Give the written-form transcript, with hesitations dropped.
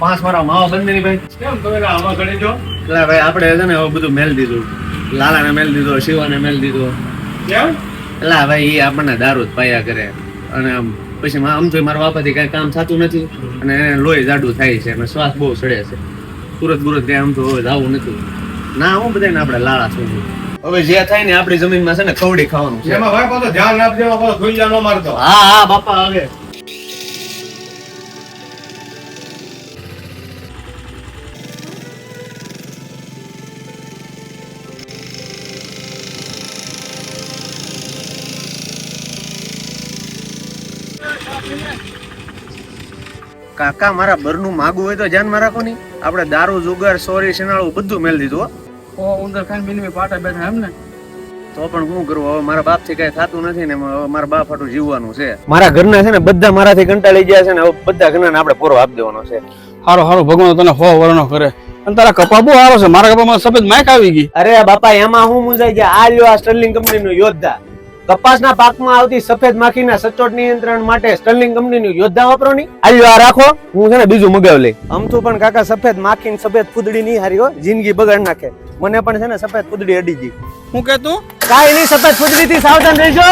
5 મારા માવા બંધ નહીં ભાઈ. કેમ તમે આમાં ગણી જો? એટલે ભાઈ આપણે છે ને હવે બધું મેલ દીધું. લાલાને મેલ દીધો, શિવાને મેલ દીધો. કેમ? એટલે ભાઈ એ આપણને દારૂ જ પાયા કરે અને આમ પછી આમ તો મારા બાપાથી કઈ કામ થતું નથી અને એને લોહી જાડું થાય છે અને શ્વાસ બહુ સડે છે. સુરત બુરત કઈ આમ તો હવે જવું નથી. ના હું બધાને આપણે લાળા છું. હવે જે થાય ને આપણી જમીનમાં છે ને ખવડી ખાવાનું છે. એમાં ભાઈ પાછો ધ્યાન આપજો, પાછો ધોઈયા ન મારતો. હા હા બાપા હવે કાકા મારા બરનું માગું હોય તો ધ્યાનમાં રાખો ની. આપણે દારૂ જુગાર સોરી શેનાળું બધું મેલ દીધું હો. ઉંદર ખાઈને મિનિમે પાટા બેઠા એમ ને. તો પણ શું કરવું હવે મારા બાપ થી કઈ થતું નથી ને હવે મારા બાપ હાટું જીવવાનું છે. મારા ઘરના છે ને બધા મારાથી કંટાળી ગયા છે ને હવે બધા ઘરના આપણે પૂરો આપી દેવાનો છે. હારો હારો ભગવાન તને હો વરનો કરે. અને તારા કપા બહુ સારો છે, મારા કપામાં સફેદ માઈક આવી ગઈ. અરે બાપા એમાં હું મુંજાઈ ગયા. આ લ્યો આ સ્ટર્લિંગ કંપનીનું યોદ્ધા. કપાસના પાકમાં આવતી સફેદ માખીના સચોટ નિયંત્રણ માટે સ્ટર્લિંગ કંપનીનું યોદ્ધા વાપરો ની. આ લ્યો આ રાખો, હું છે ને બીજું મગાવ લઈ. આમતું પણ કાકા સફેદ માખી સફેદ ફૂદડી નહીં હારી હો, જિંદગી બગાડ નાખે. મને પણ છે ને સફેદ ફૂદડી અડી ગઈ. હું કે તું કાઈ નહીં, સફેદ ફૂદડી થી સાવધાન રહેજો.